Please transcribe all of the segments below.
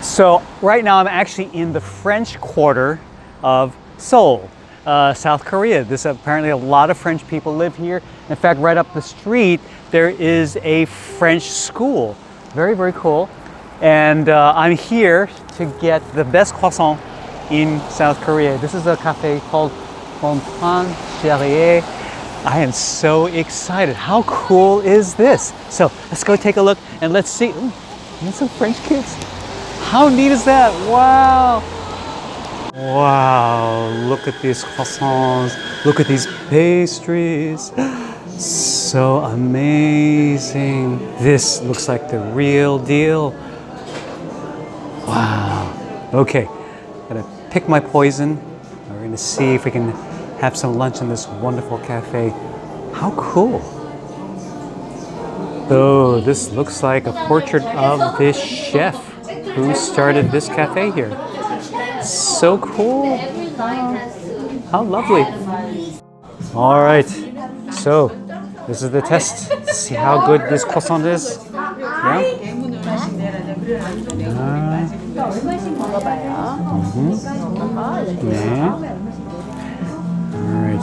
So right now I'm actually in the French quarter of Seoul, South Korea. This apparently a lot of French people live here. In fact, right up the street there is a French school. Very, very cool. And I'm here to get the best croissant in South Korea. This is a cafe called Fontaine Cherrier. I am so excited. How cool is this? So let's go take a look and let's see. Ooh, and some French kids. How neat is that? Wow. Wow, look at these croissants. Look at these pastries. So amazing. This looks like the real deal. Wow. Okay, gotta pick my poison. We're gonna see if we can have some lunch in this wonderful cafe. How cool. Oh, this looks like a portrait of this chef who started this cafe here. So cool. How lovely. All right, so this is the test. See how good this croissant is. Yeah. All right.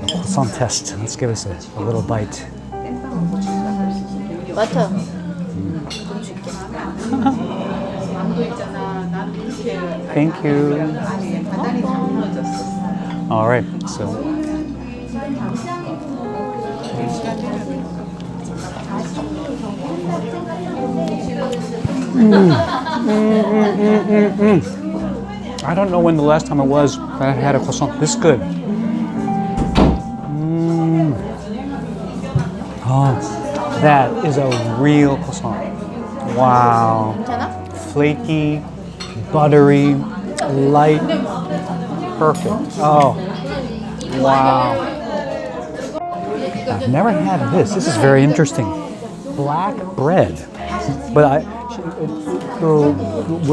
Croissant test. Let's give us a little bite. Butter. Thank you. All right, so. I don't know when the last time it was that I had a croissant this good. Oh, that is a real croissant. Wow. Flaky, buttery, light, perfect. Oh, wow. I've never had this. This is very interesting. Black bread, but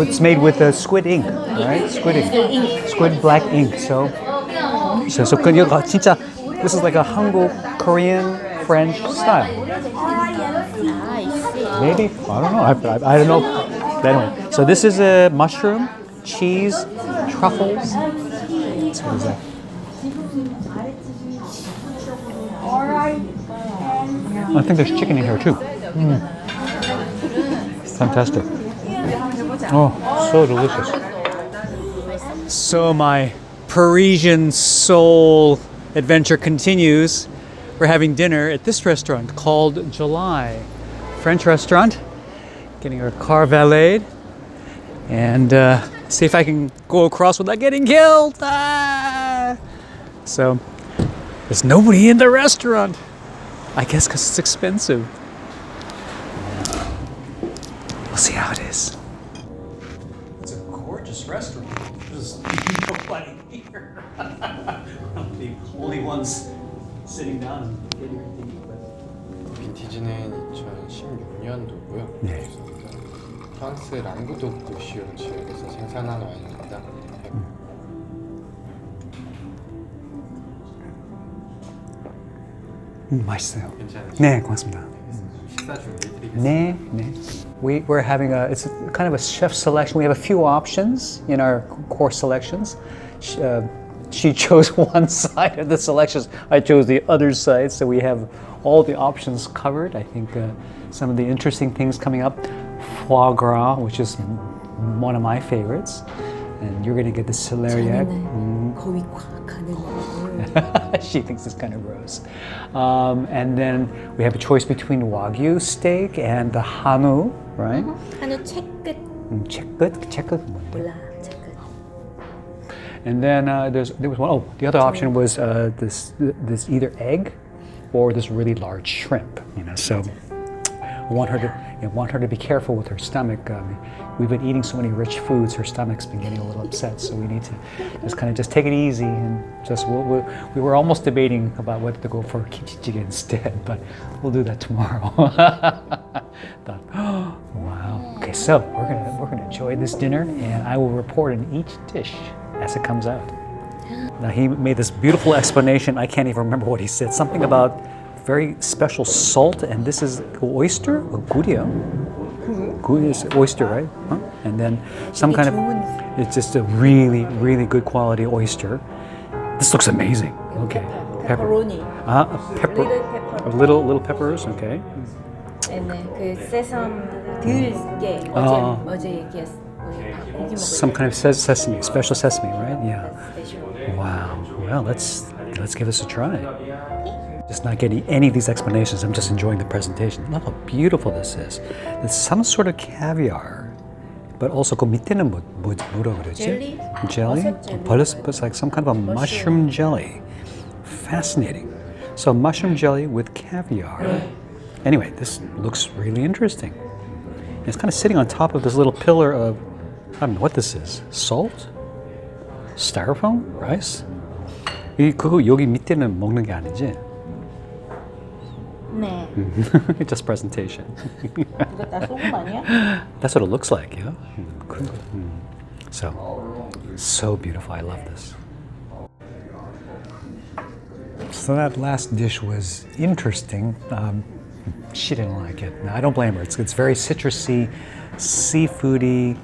it's made with squid ink, right? Squid ink, squid black ink. So 진짜 this is like a Hangul-Korean French style. Maybe, I don't know. I don't know. But anyway, so this is a mushroom, cheese, truffles. So what is that? I think there's chicken in here too. Fantastic. Oh, so delicious. So my Parisian Seoul adventure continues. We're having dinner at this restaurant called July. French restaurant. Getting our car valeted. And see if I can go across without getting killed. Ah! So there's nobody in the restaurant. I guess because it's expensive. We'll see how it is. It's a gorgeous restaurant. There's nobody here. The only ones sitting down and getting everything. 빈티지는 2016년도고요. 네. 프랑스 랑구도크 지역 지역에서 생산한 와인입니다. 맛있어요. 괜찮으시죠? 네, 고맙습니다. 식사 준비해드리겠습니다. 네, 네. We're having it's kind of a chef selection. We have a few options in our course selections. She chose one side of the selections. I chose the other side, so we have all the options covered. I think some of the interesting things coming up. Foie gras, which is one of my favorites. And you're going to get the celeriac. She thinks it's kind of gross. And then we have a choice between Wagyu steak and the 한우, right? 한우 채끝. 채끝. 몰라, 채끝. And then there was one. Oh, the other option was this either egg or this really large shrimp. So I want her to be careful with her stomach. We've been eating so many rich foods, her stomach's been getting a little upset. So we need to just take it easy and we were almost debating about whether to go for kimchi instead, but we'll do that tomorrow. Thought, oh, wow. Okay, so we're gonna enjoy this dinner, and I will report on each dish as it comes out. Now he made this beautiful explanation. I can't even remember what he said. Something about very special salt, and this is oyster or guryo. It's oyster, right? Huh? And then some kind of, it's just a really, really good quality oyster. This looks amazing. Okay. pepperoni. Pepper. Little pepper. Little peppers, okay. 그 세삼 들깨 어제 얘기했어. 고기 먹을 Some kind of sesame, special sesame, right? Yeah. special. Wow. Well, let's give this a try. Just not getting any of these explanations. I'm just enjoying the presentation. Look how beautiful this is. It's some sort of caviar, but also 그 밑에는 뭐라 그러지? Jelly? Jelly? 버섯 It's like some kind of a mushroom jelly. Fascinating. So mushroom jelly with caviar. Anyway, this looks really interesting. It's kind of sitting on top of this little pillar of, I don't know what this is. Salt? Styrofoam? Rice? 그거 여기 밑에는 먹는 게 아니지? 네. Just presentation. 이거 다 소금 아니야? That's what it looks like, yeah? So beautiful. I love this. So that last dish was interesting. She didn't like it. No, I don't blame her. It's very citrusy, seafoody.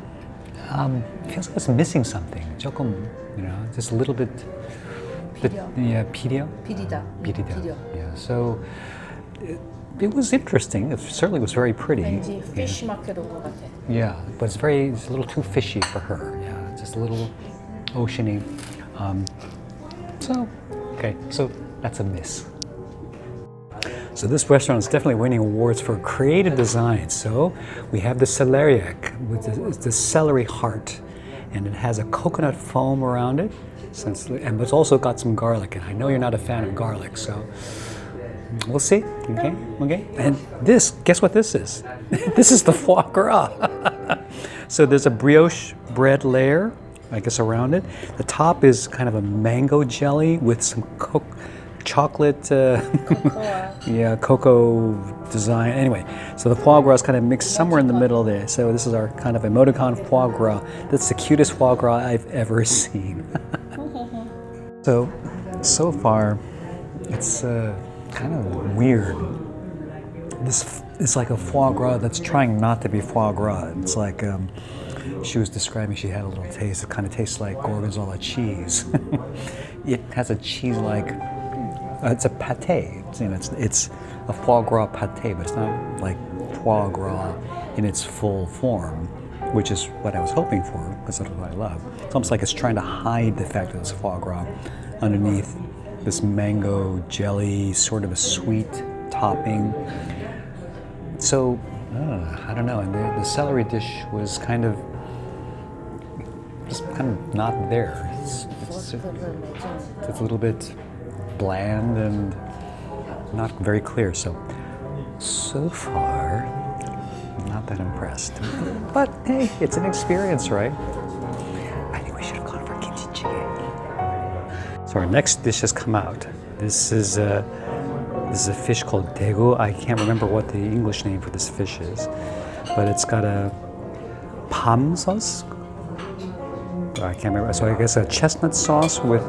Feels like it's missing something. 조금, just a little bit. Yeah, 비려? 비리다. 비리다. Yeah. So it was interesting. It certainly was very pretty. 왠지 fish market 온 것 같아. Yeah, but it's a little too fishy for her. Yeah, just a little oceany. So that's a miss. So this restaurant is definitely winning awards for creative design. So we have the celeriac with the celery heart, and it has a coconut foam around it. But it's also got some garlic, and I know you're not a fan of garlic, so we'll see. Okay. And guess what this is? This is the foie gras. So there's a brioche bread layer, I guess, around it. The top is kind of a mango jelly with some chocolate, cocoa design. Anyway, so the foie gras is kind of mixed somewhere in the middle there. So this is our kind of emoticon foie gras. That's the cutest foie gras I've ever seen. So far, it's kind of weird. This is like a foie gras that's trying not to be foie gras. It's like she was describing, she had a little taste. It kind of tastes like gorgonzola cheese. It has a cheese-like. It's a pate. It's a foie gras pate, but it's not like foie gras in its full form, which is what I was hoping for, because that's what I love. It's almost like it's trying to hide the fact that it's foie gras underneath this mango jelly, sort of a sweet topping. So, I don't know. And the celery dish was kind of not there. It's a little bit bland and not very clear. So far, not that impressed. But hey, it's an experience, right? I think we should have gone for kimchi jjigae. So our next dish has come out. This is a fish called daegu. I can't remember what the English name for this fish is, but it's got a palm sauce. I can't remember. So I guess a chestnut sauce with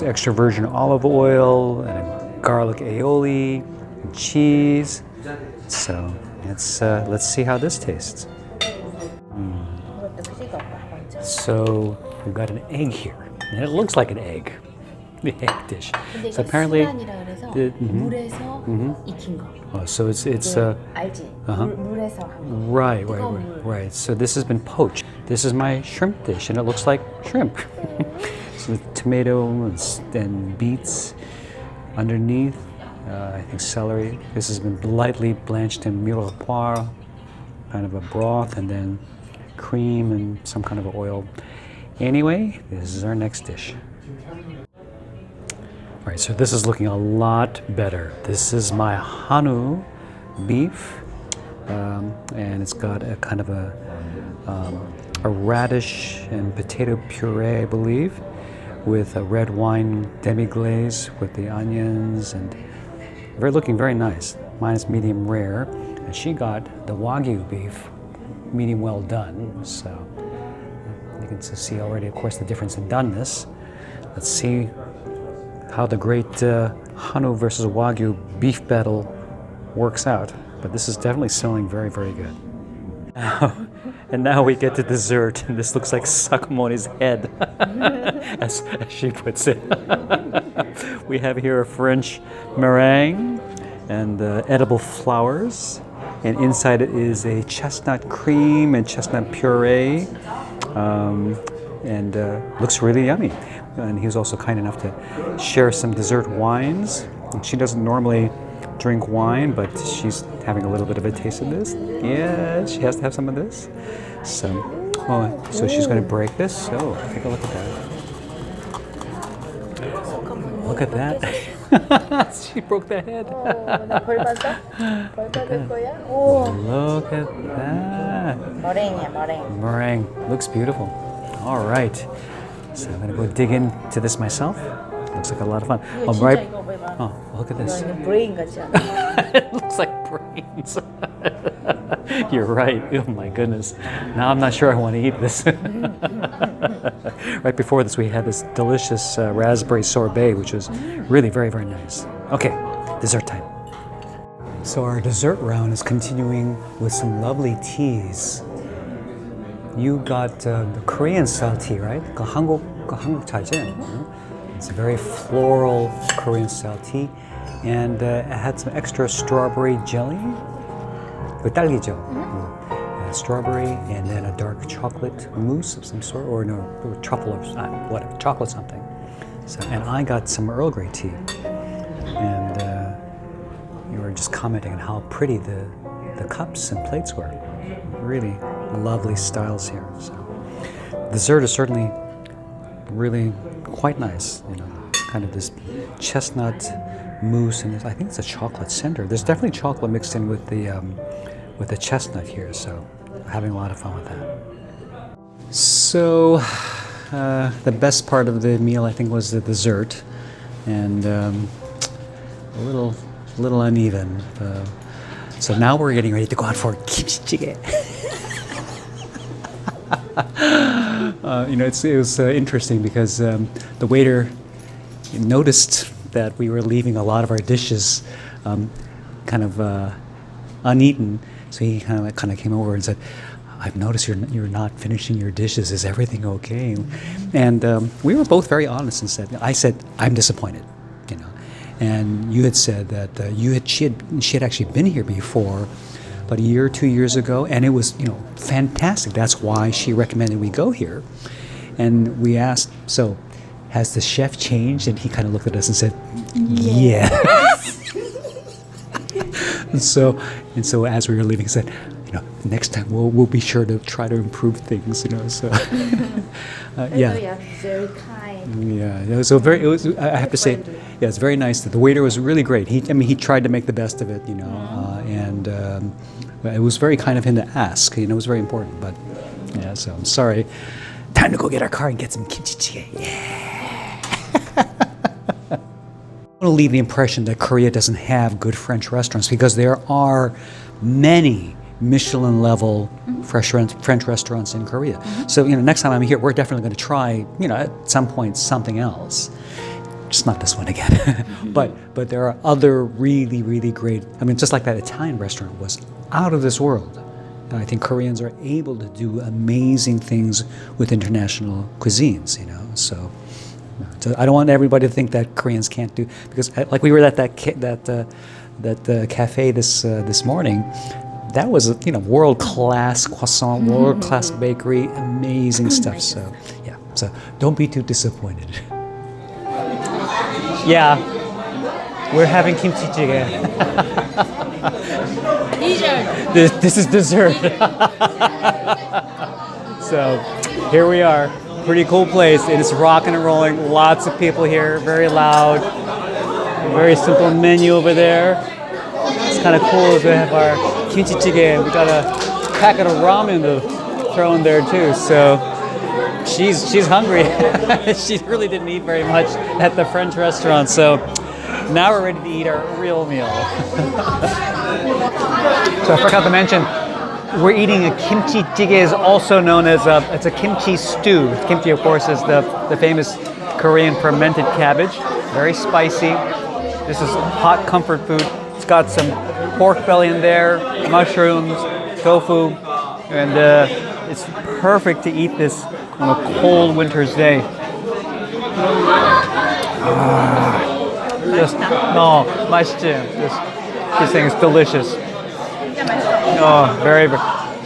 extra virgin olive oil and a garlic aioli and cheese. So let's see how this tastes. So we've got an egg here, and it looks like an egg, the egg dish. So apparently, 물에서 익힌 거. so it's 알지? 물에서 한 거. right. So this has been poached. This is my shrimp dish, and it looks like shrimp. So tomato and beets underneath. I think celery. This has been lightly blanched in mirepoix, kind of a broth, and then cream and some kind of oil. Anyway, this is our next dish. All right, so this is looking a lot better. This is my Hanu beef, and it's got a kind of a radish and potato puree, I believe, with a red wine demi-glaze with the onions, and looking very nice. Mine is medium rare, and she got the Wagyu beef, medium well done. So you can see already, of course, the difference in doneness. Let's see how the great Hanu versus Wagyu beef battle works out. But this is definitely selling very, very good. And now we get to dessert, and this looks like Sakamoni's head, as she puts it. We have here a French meringue and edible flowers, and inside it is a chestnut cream and chestnut puree, and looks really yummy. And he was also kind enough to share some dessert wines. And she doesn't normally drink wine, but she's having a little bit of a taste of this. Yeah, she has to have some of this. So, so she's going to break this. Oh, take a look at that. Look at that. She broke the head. 벌 받아? 벌 받을 거야? Look at that. 머랭이야, 머랭. Meringue. Looks beautiful. All right. So I'm going to go dig into this myself. Looks like a lot of fun. 이거 진짜 이거 봐봐. Oh, look at this. 이거 브레인 같지 않아? It looks like brains. You're right. Oh my goodness. Now I'm not sure I want to eat this. Right before this, we had this delicious raspberry sorbet, which was really very, very nice. Okay, dessert time. So our dessert round is continuing with some lovely teas. You got the Korean style tea, right? 그 한국 차지? It's a very floral Korean style tea, and it had some extra strawberry jelly. 그 딸기죠. Strawberry, and then a dark chocolate mousse of some sort, or no, truffle or whatever, chocolate something. So, and I got some Earl Grey tea, and you were just commenting on how pretty the cups and plates were. Really lovely styles here. So, dessert is certainly really quite nice. You know, kind of this chestnut mousse, and I think it's a chocolate center. There's definitely chocolate mixed in with the chestnut here. So, having a lot of fun with that. So, the best part of the meal, I think, was the dessert, and a little uneven. So now we're getting ready to go out for kimchi jjigae. It was interesting because the waiter noticed that we were leaving a lot of our dishes kind of uneaten. So he kind of came over and said, "I've noticed you're not finishing your dishes. Is everything okay?" And we were both very honest and said, "I said I'm disappointed, you know." And you had said that she had actually been here before, about a year or 2 years ago, and it was fantastic. That's why she recommended we go here. And we asked, "So, has the chef changed?" And he kind of looked at us and said, "Yeah." And so as we were leaving, he said, "Next time we'll be sure to try to improve things." So yeah, very kind. yeah. So I have to say, yeah, it's very nice that the waiter was really great. He tried to make the best of it, and it was very kind of him to ask. It was very important. But yeah, so I'm sorry. Time to go get our car and get some kimchi jjigae. Yeah. I want to leave the impression that Korea doesn't have good French restaurants, because there are many Michelin level French restaurants in Korea. So next time I'm here, we're definitely going to try at some point something else. Just not this one again. but there are other really, really great. Just like that Italian restaurant was out of this world. And I think Koreans are able to do amazing things with international cuisines. So I don't want everybody to think that Koreans can't do, because like we were at that cafe this morning. That was world class croissant, world class bakery, amazing stuff. So yeah, so don't be too disappointed. Yeah, we're having kimchi jjigae. Dessert. This is dessert. So here we are. Pretty cool place. It is rocking and rolling. Lots of people here. Very loud. Very simple menu over there. It's kind of cool to have our kimchi jjigae. We got a packet of ramen to throw in there too. So she's hungry. She really didn't eat very much at the French restaurant. So now we're ready to eat our real meal. So I forgot to mention, we're eating a kimchi jjigae, is also known as it's a kimchi stew. Kimchi, of course, is the famous Korean fermented cabbage. Very spicy. This is hot comfort food. It's got some pork belly in there, mushrooms, tofu, And it's perfect to eat this on a cold winter's day. Just, no, 맛있지. She's saying it's delicious. Oh,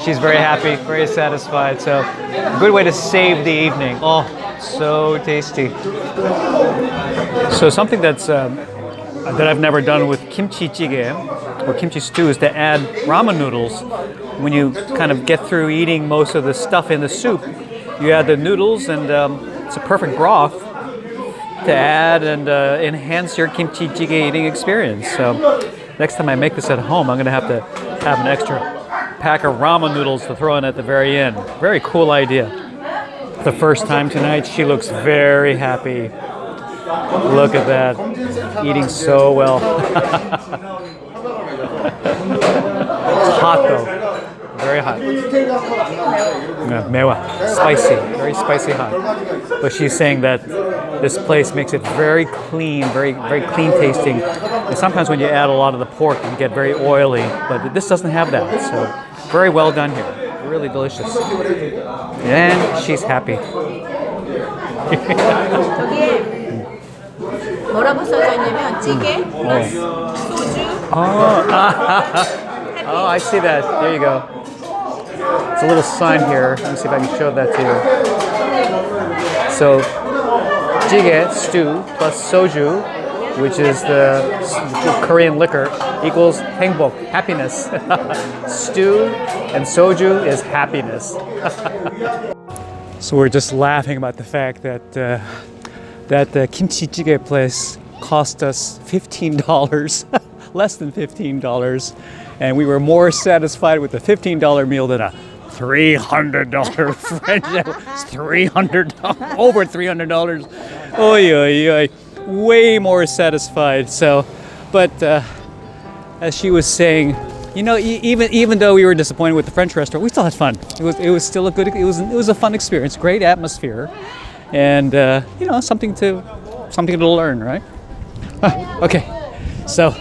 she's very happy, very satisfied. So, a good way to save the evening. Oh, so tasty. So something that I've never done with kimchi jjigae or kimchi stew is to add ramen noodles. When you kind of get through eating most of the stuff in the soup, you add the noodles, and it's a perfect broth to add and enhance your kimchi jjigae eating experience. So next time I make this at home, I'm going to have an extra pack of ramen noodles to throw in at the very end. Very cool idea. The first time tonight, she looks very happy. Look at that, eating so well. It's hot though, very hot. Yeah, 매워, spicy, very spicy hot. But she's saying that this place makes it very clean, very clean tasting. And sometimes when you add a lot of the pork, you get very oily, but this doesn't have that. So very well done here, really delicious. And she's happy. 뭐라고 써져 있냐면 찌개, 소주. Oh, I see that. There you go. It's a little sign here. Let me see if I can show that to you. So, jjigae, stew, plus soju, which is the Korean liquor, equals 행복, happiness. Stew and soju is happiness. So we're just laughing about the fact that that kimchi jjigae place cost us $15, less than $15, and we were more satisfied with the $15 meal than a $300 French. It's $300, over $300. Oy, oy, oy. Way more satisfied. So, but as she was saying, you know, even though we were disappointed with the French restaurant, we still had fun. It was still a fun experience, great atmosphere, and you know, something to learn, right? Okay, so